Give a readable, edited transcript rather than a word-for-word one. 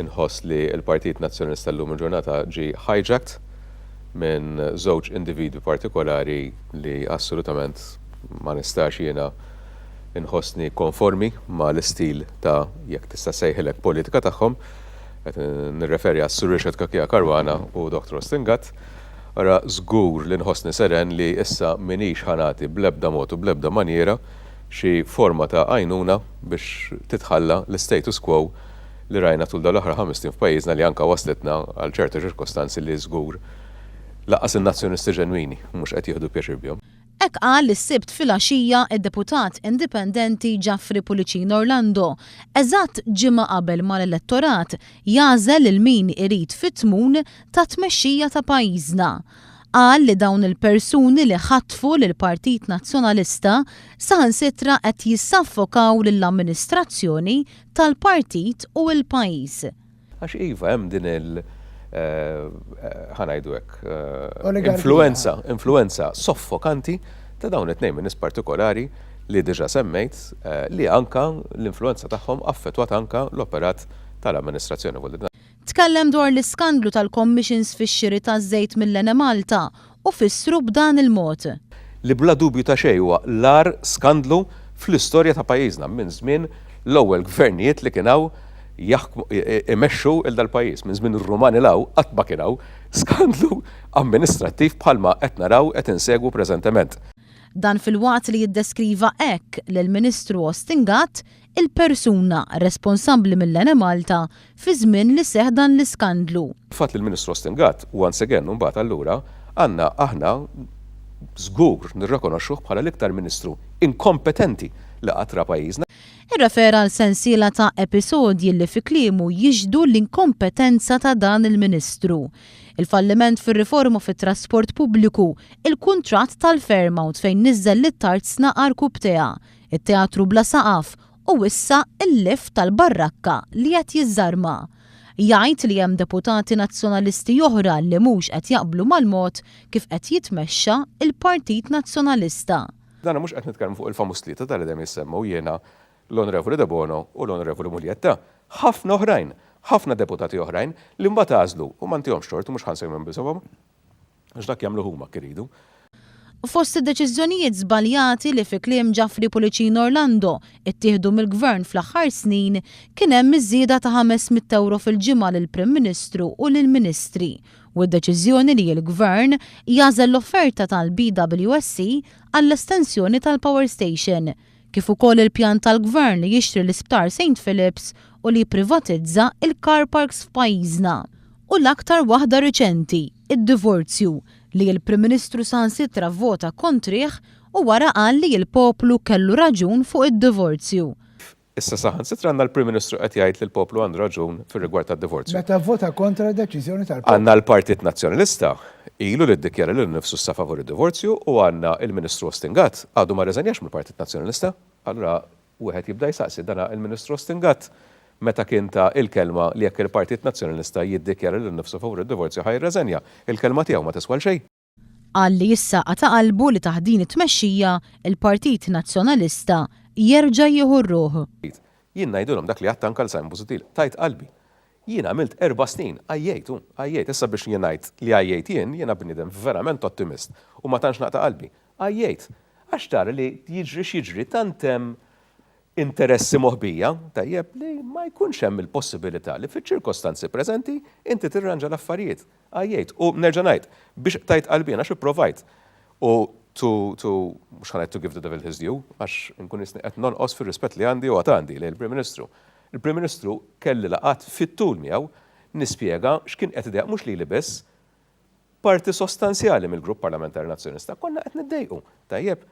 inħoss li l-Partit Nazzjonalista llum il-ġurnata ġie hijacked minn żewġ individwi partikolari li assolutament ma nistax jiena inħossni konformi ma l-istil ta' jekk tista' sejħilek politika tagħhom. Qed nirreferi għas Sur Richard Kakija Karwana u Dr. Ostingat. Ara żgur li nħossni seren li issa minix ħanati bl-ebda mod u bl-ebda maniera xi forma ta' għajnuna biex titħalla l-status quo li rajna tul dal-aħħar 5 snin f'pajjiżna li anke waslitna għal ċerti ċirkostanzi li żgur laqqas in-nazzjonisti ġenwini mhux qed jieħdu pjaċir bihom. Hekk qal is-Sibt filgħaxija id-deputat indipendenti Ġaffri Pulicino Orlando, eżatt ġimgħa qabel mal-elettorat jagħżel il min irid fit-tmun ta' tmexxija ta' pajjiżna. Qal li dawn il-persuni li ħatfu lill-Partit Nazzjonalista saħansitra qed jissaffokaw lill-amministrazzjoni tal-partit u l-pajjiż. Għax iva hemm din ħanajdu hekk influenza soffokanti ta' dawn it-tnejn nies partikolari li diġà semmejt li anka l-influenza tagħhom affettwat anka l-operat tal-amministrazzjoni. Tkellem dwar l-iskandlu tal-commissions fix-xiri taż-żejt mill-Ene Malta u fissru b'dan il-mod. Li bla dubju ta' xejn huwa l-ar skandlu fl-istorja ta' pajjiżna minn żmien l-ewwel gvernijiet li kienaw imexxu il-dal-pajjiż minn żmien ir-Rumani law qatt ma kien hawn skandlu amministrattiv bħalma qed naraw qed insegwu preżentement. Dan fil-waqt li jiddeskriva hekk lill-Ministru Ostingat il-persuna responsabbli mill-Ene Malta fi żmien li seħħ dan l-iskandlu. Fatt li l-Ministru Ostingat once again mbagħad allura għandna aħna żgur nirrikonoxxuh bħala l-iktar Ministru inkompetenti li qatra pajjiżna. Irrefera għal sensiela ta' episodji li fi kliemu jiġdu l-inkompetenza ta' dan il-Ministru. Il-falliment fir-riforma fit-trasport pubbliku, il-kuntratt tal-Fairmount fejn niżżel lit-tard snaqar kubteha, it-teatru bla saqaf u issa il-lif tal-barrakka li qed jiżarma. Jgħid li hemm deputati nazzjonalisti oħra li mhux qed jaqblu mal-mod kif qed jitmexxa il-Partit Nazzjonalista. Dan mhux qed nitkellmu fuq il-famuż tlieta tal dejjem jissemmew jiena l-Onorevoli De Bono u l-Onorevoli Muljetta. Ħafna oħrajn, ħafna deputati oħrajn li mbagħad għażlu u m'għandihomx tort u mhux ħansejhom biżewhom għax dak jagħmlu huma kiridu. Fost id-deċiżjonijiet żbaljati li fi kliem Ġaffri Pulicino Orlando ittieħdu mill-Gvern fl-aħħar snin kien hemm iż-żieda ta' €500 fil-ġimgħa lill-Prim Ministru u lill-Ministri u d-deċiżjoni li l-Gvern jażel l-offerta tal-BWSC għall-estensjoni tal-Power Station, kif ukoll il-pjan tal-Gvern li jixtri l-Isptar St. Philip's u li jipprivatizza il-car parks f'pajjiżna. U l-aktar waħda riċenti, id-divorzju, li l-Prim Ministru saħansitra vvota kontrih u wara qal li l-poplu kellu raġun fuq id-divorzju. Issa saħansitra għandna l-Prim Ministru qed jgħid li l-poplu għandu raġun fir-rigward tad-divorzju. Meta vvota kontra d-deċiżjoni tal-poplu. Għandna l-Partit Nazzjonalista ilu li ddikjara lil nnifsu sa favur id-divorzju u għandna il-Ministru Ostingat għadu ma reżenjax mill-Partit Nazzjonalista. Allura wieħed jibda jsaqsi dana il-Ministru Ostingat meta kien ta' il-kelma li jekk il-Partit Nazzjonalista jiddikjara lil nnifsu favur id-divorzju ħajreżenja, il-kelma tiegħu ma tiswal xejn. Qal li issa qata qalbu li taħdin it-tmexxija il-Partit Nazzjonalista jerġa' jieħu r-ruħ. Jien ngħidulhom dak li għadt anke l-Sajn Bużutil, tajt qalbi. Jien għamilt 4 snin, għajjejt, issa biex jien ngħid li għajjejt jiena bniedem verament ottimist u ma tantx naqta' qalbi. Għajjejt, għax tara li jiġri x'jiġri tant hemm interessi moħbija, tajjeb li ma jkunx hemm il-possibilità li fiċ-ċirkostanzi preżenti inti tirranġa l-affarijiet. Għajjejt, u nerġa' ngħid biex tajt qalbi għax ipprovajt. U mhux ħanajt to give the devil his due, għax nkun qed nonqos fir-rispett li għandi u għad għandi lejn il-Prim Ministru. Il-Prim Ministru kelli laqat fit-tul miegħu nispjega x'kien qed idejaq mhux lili biss parti sostanzjali mill-Grupp Parlamentari Nazzjonista. Konna qed niddejqu, tajjeb.